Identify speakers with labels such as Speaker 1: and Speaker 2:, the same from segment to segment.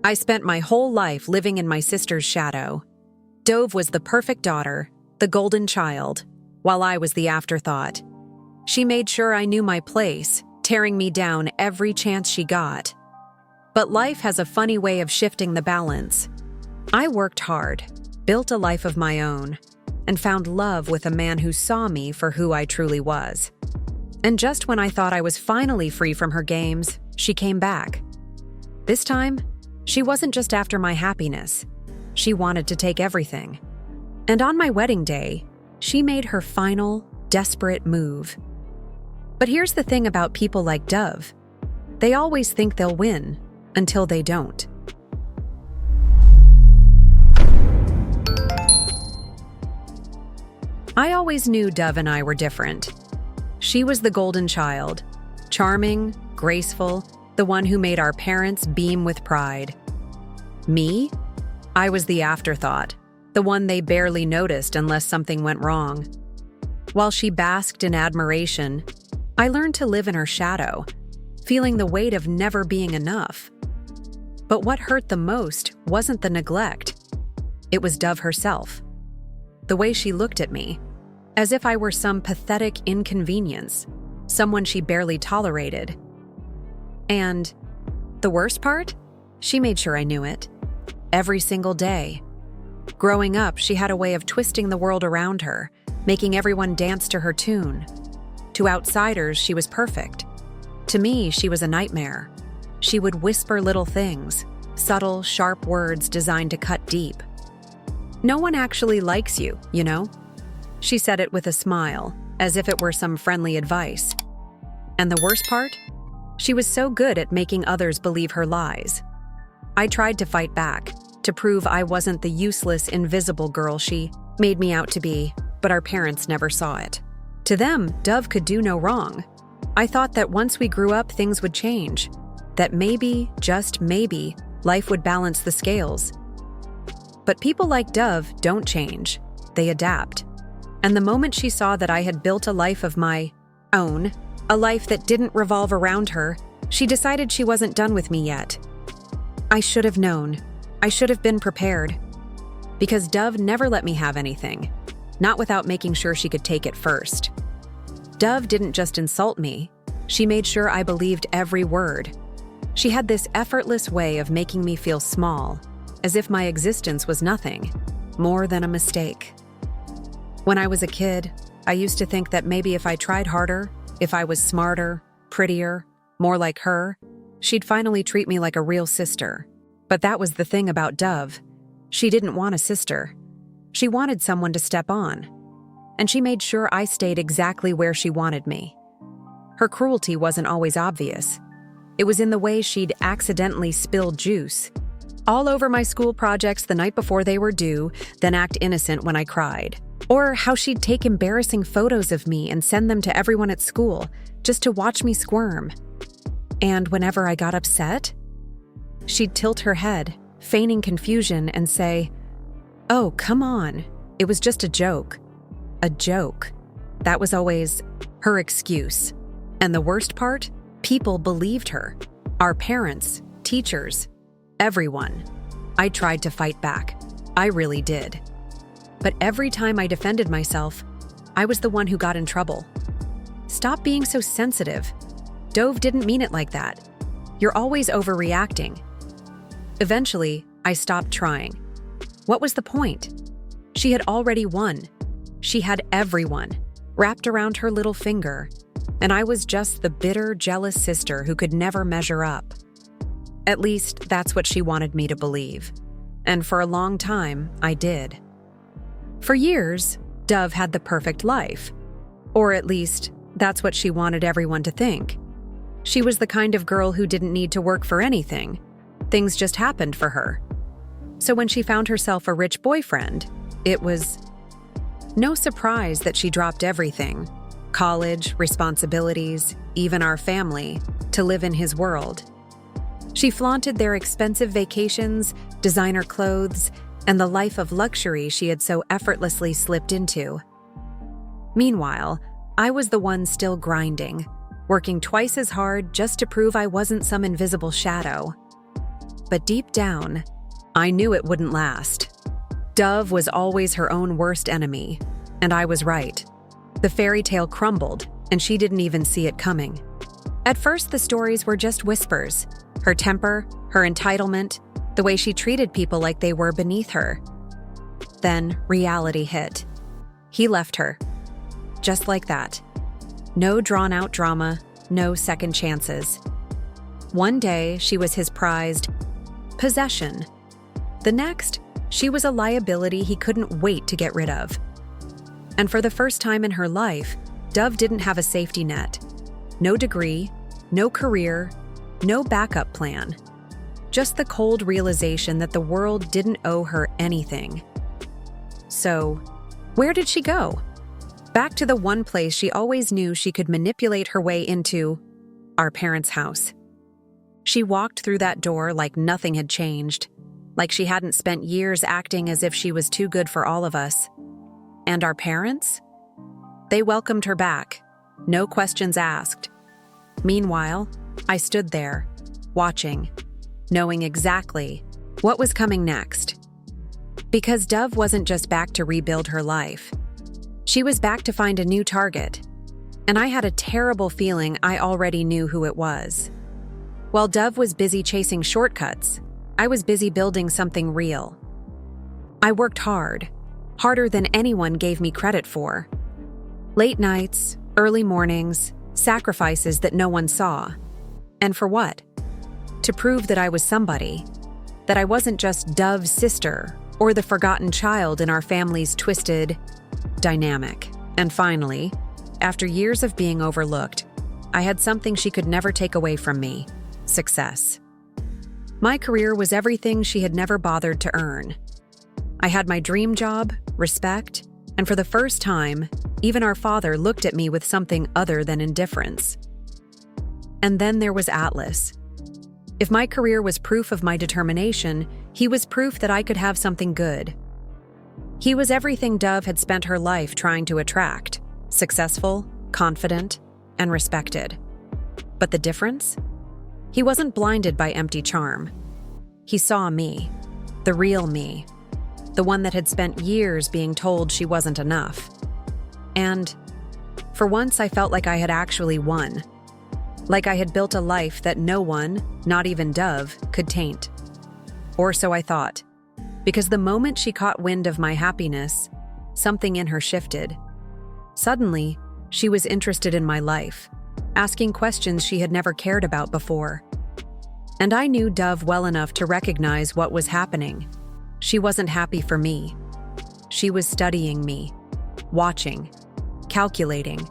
Speaker 1: I spent my whole life living in my sister's shadow. Dove was the perfect daughter, the golden child, while I was the afterthought. She made sure I knew my place, tearing me down every chance she got. But life has a funny way of shifting the balance. I worked hard, built a life of my own, and found love with a man who saw me for who I truly was. And just when I thought I was finally free from her games, she came back. This time, she wasn't just after my happiness. She wanted to take everything. And on my wedding day, she made her final, desperate move. But here's the thing about people like Dove. They always think they'll win until they don't. I always knew Dove and I were different. She was the golden child, charming, graceful, the one who made our parents beam with pride. Me? I was the afterthought, the one they barely noticed unless something went wrong. While she basked in admiration, I learned to live in her shadow, feeling the weight of never being enough. But what hurt the most wasn't the neglect. It was Dove herself. The way she looked at me, as if I were some pathetic inconvenience, someone she barely tolerated. And the worst part? She made sure I knew it. Every single day. Growing up, she had a way of twisting the world around her, making everyone dance to her tune. To outsiders, she was perfect. To me, she was a nightmare. She would whisper little things, subtle, sharp words designed to cut deep. "No one actually likes you, you know?" She said it with a smile, as if it were some friendly advice. And the worst part? She was so good at making others believe her lies. I tried to fight back, to prove I wasn't the useless, invisible girl she made me out to be, but our parents never saw it. To them, Dove could do no wrong. I thought that once we grew up, things would change. That maybe, just maybe, life would balance the scales. But people like Dove don't change. They adapt. And the moment she saw that I had built a life of my own, a life that didn't revolve around her, she decided she wasn't done with me yet. I should have known. I should have been prepared. Because Dove never let me have anything, not without making sure she could take it first. Dove didn't just insult me. She made sure I believed every word. She had this effortless way of making me feel small, as if my existence was nothing, more than a mistake. When I was a kid, I used to think that maybe if I tried harder, if I was smarter, prettier, more like her, she'd finally treat me like a real sister. But that was the thing about Dove. She didn't want a sister. She wanted someone to step on. And she made sure I stayed exactly where she wanted me. Her cruelty wasn't always obvious. It was in the way she'd accidentally spill juice all over my school projects the night before they were due, then act innocent when I cried. Or how she'd take embarrassing photos of me and send them to everyone at school, just to watch me squirm. And whenever I got upset, she'd tilt her head, feigning confusion, and say, "Oh, come on, it was just a joke." A joke. That was always her excuse. And the worst part? People believed her. Our parents, teachers, everyone. I tried to fight back. I really did. But every time I defended myself, I was the one who got in trouble. Stop being so sensitive. Dove didn't mean it like that. You're always overreacting. Eventually, I stopped trying. What was the point? She had already won. She had everyone wrapped around her little finger, and I was just the bitter, jealous sister who could never measure up. At least, that's what she wanted me to believe. And for a long time, I did. For years, Dove had the perfect life. Or at least, that's what she wanted everyone to think. She was the kind of girl who didn't need to work for anything. Things just happened for her. So when she found herself a rich boyfriend, it was no surprise that she dropped everything, college, responsibilities, even our family, to live in his world. She flaunted their expensive vacations, designer clothes, and the life of luxury she had so effortlessly slipped into. Meanwhile, I was the one still grinding, working twice as hard just to prove I wasn't some invisible shadow. But deep down, I knew it wouldn't last. Dove was always her own worst enemy, and I was right. The fairy tale crumbled, and she didn't even see it coming. At first, the stories were just whispers. Her temper, her entitlement, the way she treated people like they were beneath her. Then reality hit. He left her. Just like that. No drawn-out drama, no second chances. One day, she was his prized possession. The next, she was a liability he couldn't wait to get rid of. And for the first time in her life, Dove didn't have a safety net. No degree, no career, no backup plan. Just the cold realization that the world didn't owe her anything. So, where did she go? Back to the one place she always knew she could manipulate her way into, our parents' house. She walked through that door like nothing had changed, like she hadn't spent years acting as if she was too good for all of us. And our parents? They welcomed her back, no questions asked. Meanwhile, I stood there, watching, knowing exactly what was coming next. Because Dove wasn't just back to rebuild her life. She was back to find a new target, and I had a terrible feeling I already knew who it was. While Dove was busy chasing shortcuts, I was busy building something real. I worked hard, harder than anyone gave me credit for. Late nights, early mornings, sacrifices that no one saw. And for what? To prove that I was somebody, that I wasn't just Dove's sister or the forgotten child in our family's twisted dynamic. And finally, after years of being overlooked, I had something she could never take away from me: success. My career was everything she had never bothered to earn. I had my dream job, respect, and for the first time, even our father looked at me with something other than indifference. And then there was Atlas. If my career was proof of my determination, he was proof that I could have something good. He was everything Dove had spent her life trying to attract: successful, confident, and respected. But the difference? He wasn't blinded by empty charm. He saw me, the real me, the one that had spent years being told she wasn't enough. And for once, I felt like I had actually won. Like I had built a life that no one, not even Dove, could taint. Or so I thought, because the moment she caught wind of my happiness, something in her shifted. Suddenly, she was interested in my life, asking questions she had never cared about before. And I knew Dove well enough to recognize what was happening. She wasn't happy for me. She was studying me, watching, calculating.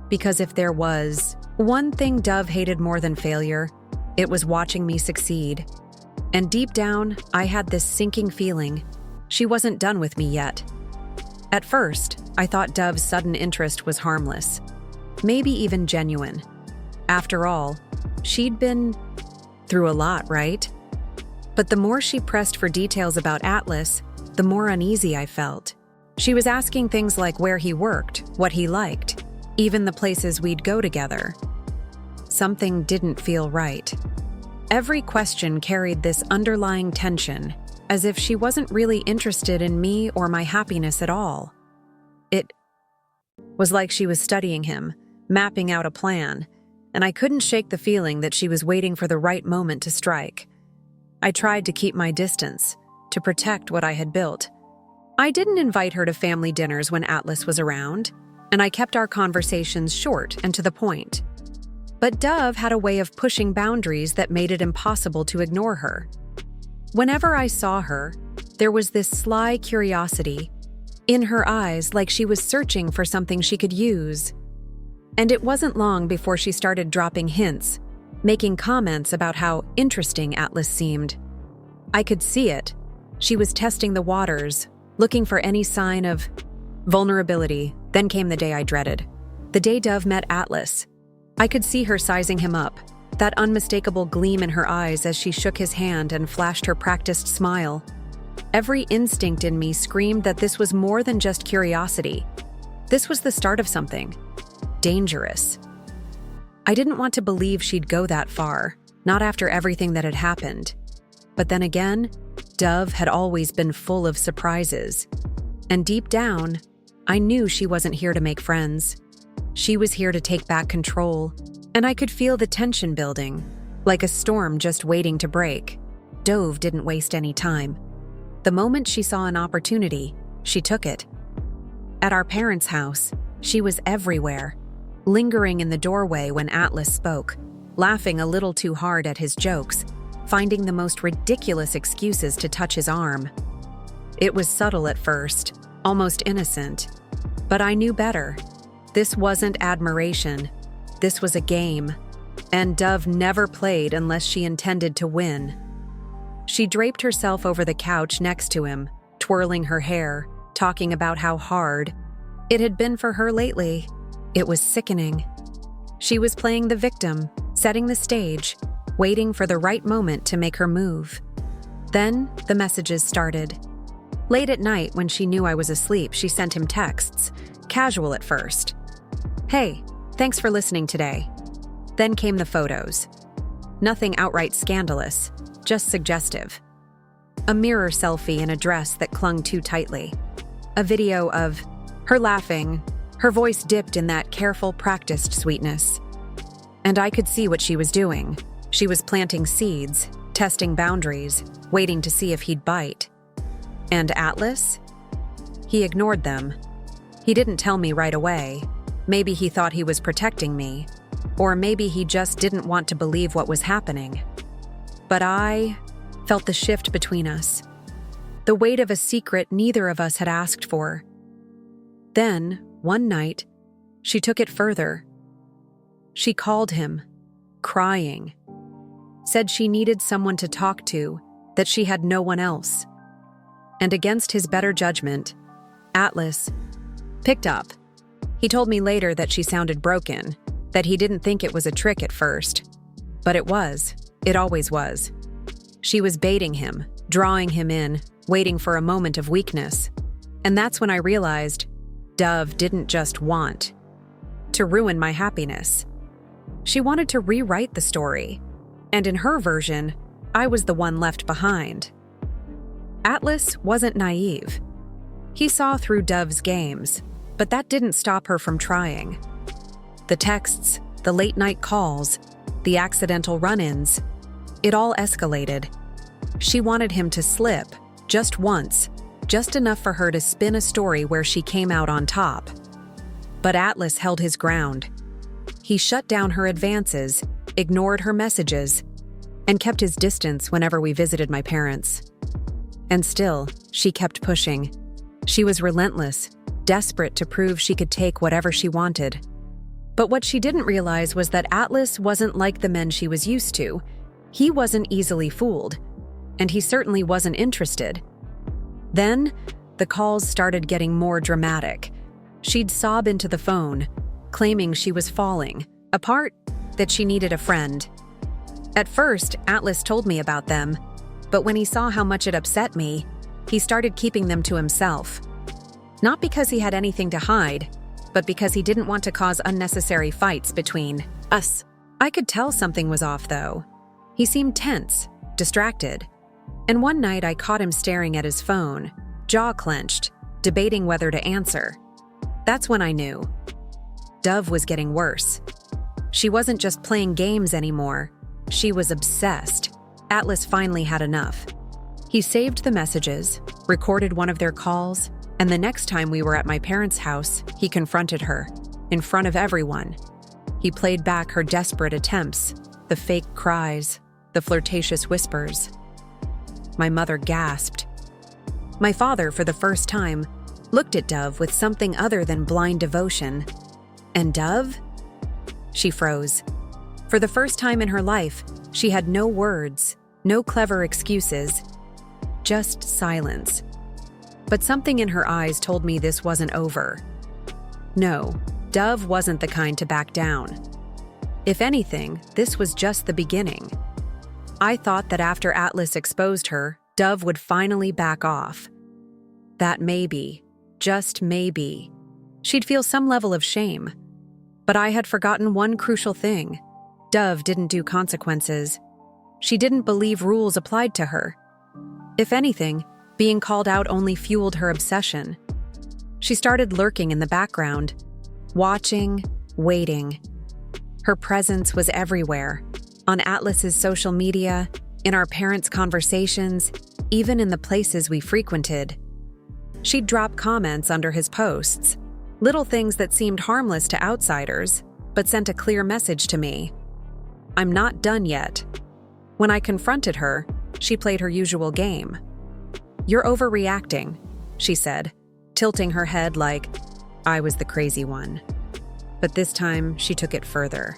Speaker 1: Because if there was one thing Dove hated more than failure, it was watching me succeed. And deep down, I had this sinking feeling she wasn't done with me yet. At first, I thought Dove's sudden interest was harmless, maybe even genuine. After all, she'd been through a lot, right? But the more she pressed for details about Atlas, the more uneasy I felt. She was asking things like where he worked, what he liked, even the places we'd go together. Something didn't feel right. Every question carried this underlying tension, as if she wasn't really interested in me or my happiness at all. It was like she was studying him, mapping out a plan, and I couldn't shake the feeling that she was waiting for the right moment to strike. I tried to keep my distance, to protect what I had built. I didn't invite her to family dinners when Atlas was around, and I kept our conversations short and to the point. But Dove had a way of pushing boundaries that made it impossible to ignore her. Whenever I saw her, there was this sly curiosity in her eyes, like she was searching for something she could use. And it wasn't long before she started dropping hints, making comments about how interesting Atlas seemed. I could see it. She was testing the waters, looking for any sign of vulnerability. Then came the day I dreaded. The day Dove met Atlas. I could see her sizing him up, that unmistakable gleam in her eyes as she shook his hand and flashed her practiced smile. Every instinct in me screamed that this was more than just curiosity. This was the start of something dangerous. I didn't want to believe she'd go that far, not after everything that had happened. But then again, Dove had always been full of surprises. And deep down, I knew she wasn't here to make friends. She was here to take back control, and I could feel the tension building, like a storm just waiting to break. Dove didn't waste any time. The moment she saw an opportunity, she took it. At our parents' house, she was everywhere, lingering in the doorway when Atlas spoke, laughing a little too hard at his jokes, finding the most ridiculous excuses to touch his arm. It was subtle at first, almost innocent, but I knew better. This wasn't admiration. This was a game, and Dove never played unless she intended to win. She draped herself over the couch next to him, twirling her hair, talking about how hard it had been for her lately. It was sickening. She was playing the victim, setting the stage, waiting for the right moment to make her move. Then the messages started. Late at night, when she knew I was asleep, she sent him texts, casual at first. "Hey, thanks for listening today." Then came the photos. Nothing outright scandalous, just suggestive. A mirror selfie in a dress that clung too tightly. A video of her laughing, her voice dipped in that careful, practiced sweetness. And I could see what she was doing. She was planting seeds, testing boundaries, waiting to see if he'd bite. And Atlas? He ignored them. He didn't tell me right away. Maybe he thought he was protecting me, or maybe he just didn't want to believe what was happening. But I felt the shift between us, the weight of a secret neither of us had asked for. Then, one night, she took it further. She called him, crying, said she needed someone to talk to, that she had no one else. And against his better judgment, Atlas picked up. He told me later that she sounded broken, that he didn't think it was a trick at first. But it was. It always was. She was baiting him, drawing him in, waiting for a moment of weakness. And that's when I realized Dove didn't just want to ruin my happiness. She wanted to rewrite the story. And in her version, I was the one left behind. Atlas wasn't naive. He saw through Dove's games, but that didn't stop her from trying. The texts, the late-night calls, the accidental run-ins, it all escalated. She wanted him to slip, just once, just enough for her to spin a story where she came out on top. But Atlas held his ground. He shut down her advances, ignored her messages, and kept his distance whenever we visited my parents. And still, she kept pushing. She was relentless, desperate to prove she could take whatever she wanted. But what she didn't realize was that Atlas wasn't like the men she was used to. He wasn't easily fooled, and he certainly wasn't interested. Then, the calls started getting more dramatic. She'd sob into the phone, claiming she was falling apart, that she needed a friend. At first, Atlas told me about them, but when he saw how much it upset me, he started keeping them to himself. Not because he had anything to hide, but because he didn't want to cause unnecessary fights between us. I could tell something was off, though. He seemed tense, distracted. And one night I caught him staring at his phone, jaw clenched, debating whether to answer. That's when I knew. Dove was getting worse. She wasn't just playing games anymore. She was obsessed. Atlas finally had enough. He saved the messages, recorded one of their calls, and the next time we were at my parents' house, he confronted her, in front of everyone. He played back her desperate attempts, the fake cries, the flirtatious whispers. My mother gasped. My father, for the first time, looked at Dove with something other than blind devotion. And Dove? She froze. For the first time in her life, she had no words, no clever excuses, just silence. But something in her eyes told me this wasn't over. No, Dove wasn't the kind to back down. If anything, this was just the beginning. I thought that after Atlas exposed her, Dove would finally back off. That maybe, just maybe, she'd feel some level of shame. But I had forgotten one crucial thing. Dove didn't do consequences. She didn't believe rules applied to her. If anything, being called out only fueled her obsession. She started lurking in the background, watching, waiting. Her presence was everywhere, on Atlas's social media, in our parents' conversations, even in the places we frequented. She'd drop comments under his posts, little things that seemed harmless to outsiders, but sent a clear message to me. I'm not done yet. When I confronted her, she played her usual game. You're overreacting, she said, tilting her head like I was the crazy one. But this time, she took it further.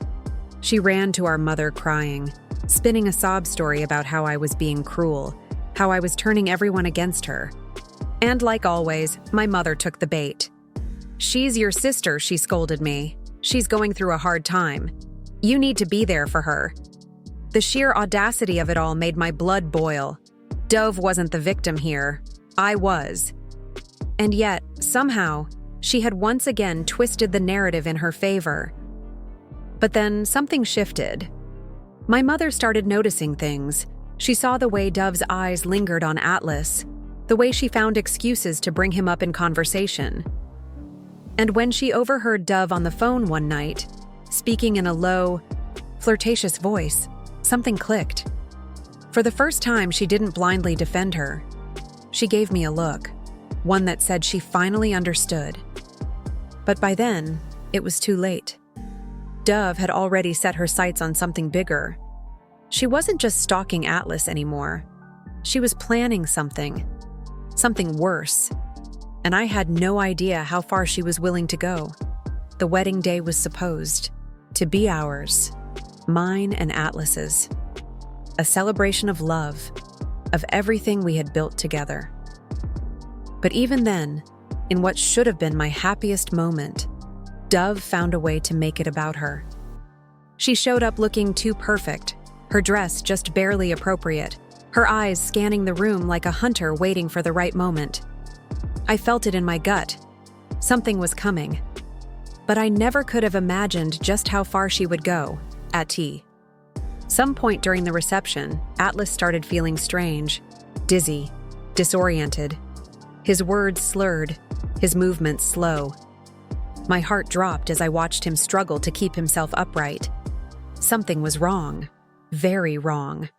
Speaker 1: She ran to our mother crying, spinning a sob story about how I was being cruel, how I was turning everyone against her. And like always, my mother took the bait. She's your sister, she scolded me. She's going through a hard time. You need to be there for her. The sheer audacity of it all made my blood boil. Dove wasn't the victim here. I was. And yet, somehow, she had once again twisted the narrative in her favor. But then something shifted. My mother started noticing things. She saw the way Dove's eyes lingered on Atlas, the way she found excuses to bring him up in conversation. And when she overheard Dove on the phone one night, speaking in a low, flirtatious voice, something clicked. For the first time, she didn't blindly defend her. She gave me a look, one that said she finally understood. But by then, it was too late. Dove had already set her sights on something bigger. She wasn't just stalking Atlas anymore. She was planning something worse. And I had no idea how far she was willing to go. The wedding day was supposed to be ours, mine and Atlas's. A celebration of love, of everything we had built together. But even then, in what should have been my happiest moment, Dove found a way to make it about her. She showed up looking too perfect, her dress just barely appropriate, her eyes scanning the room like a hunter waiting for the right moment. I felt it in my gut. Something was coming. But I never could have imagined just how far she would go, at tea. Some point during the reception, Atlas started feeling strange, dizzy, disoriented. His words slurred, his movements slow. My heart dropped as I watched him struggle to keep himself upright. Something was wrong, very wrong.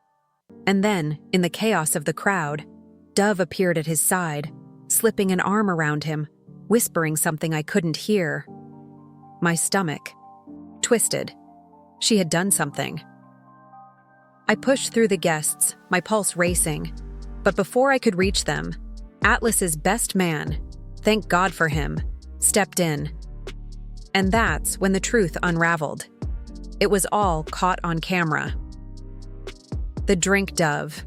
Speaker 1: And then, in the chaos of the crowd, Dove appeared at his side, slipping an arm around him, whispering something I couldn't hear. My stomach twisted. She had done something. I pushed through the guests, my pulse racing. But before I could reach them, Atlas's best man, thank God for him, stepped in. And that's when the truth unraveled. It was all caught on camera. The drink Dove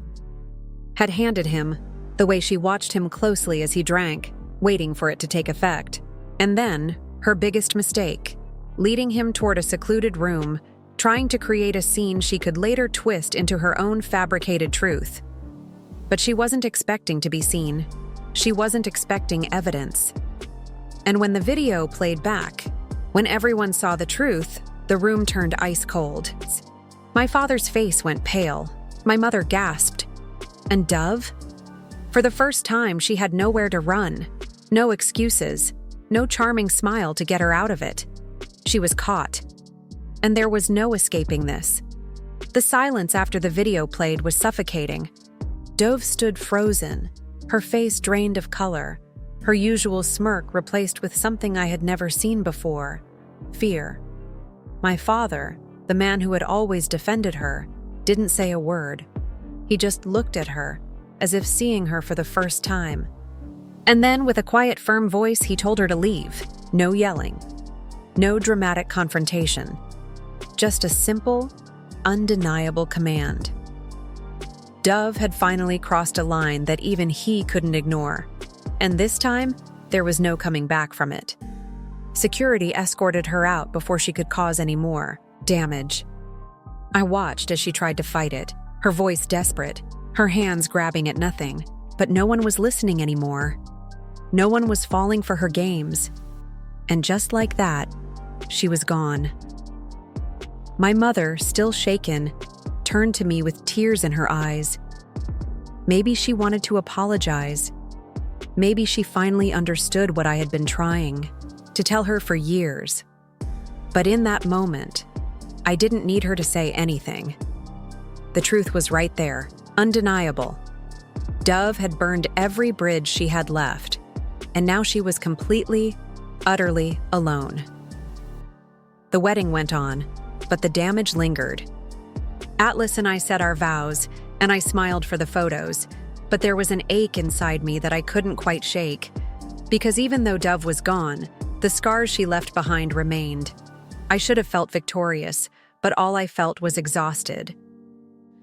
Speaker 1: had handed him, the way she watched him closely as he drank, waiting for it to take effect. And then, her biggest mistake, leading him toward a secluded room, trying to create a scene she could later twist into her own fabricated truth. But she wasn't expecting to be seen. She wasn't expecting evidence. And when the video played back, when everyone saw the truth, the room turned ice cold. My father's face went pale. My mother gasped. And Dove? For the first time, she had nowhere to run. No excuses. No charming smile to get her out of it. She was caught. And there was no escaping this. The silence after the video played was suffocating. Dove stood frozen, her face drained of color, her usual smirk replaced with something I had never seen before: fear. My father, the man who had always defended her, didn't say a word. He just looked at her, as if seeing her for the first time. And then, with a quiet, firm voice, he told her to leave. No yelling. No dramatic confrontation. Just a simple, undeniable command. Dove had finally crossed a line that even he couldn't ignore. And this time, there was no coming back from it. Security escorted her out before she could cause any more damage. I watched as she tried to fight it, her voice desperate, her hands grabbing at nothing. But no one was listening anymore. No one was falling for her games. And just like that, she was gone. My mother, still shaken, turned turned to me with tears in her eyes. Maybe she wanted to apologize. Maybe she finally understood what I had been trying to tell her for years. But in that moment, I didn't need her to say anything. The truth was right there, undeniable. Dove had burned every bridge she had left, and now she was completely, utterly alone. The wedding went on, but the damage lingered. Atlas and I said our vows, and I smiled for the photos, but there was an ache inside me that I couldn't quite shake, because even though Dove was gone, the scars she left behind remained. I should have felt victorious, but all I felt was exhausted.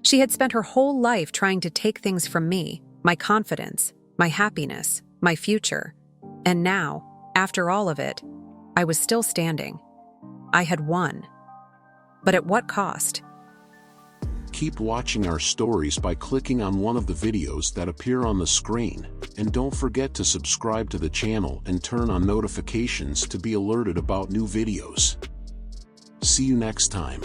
Speaker 1: She had spent her whole life trying to take things from me, my confidence, my happiness, my future. And now, after all of it, I was still standing. I had won. But at what cost?
Speaker 2: Keep watching our stories by clicking on one of the videos that appear on the screen, and don't forget to subscribe to the channel and turn on notifications to be alerted about new videos. See you next time.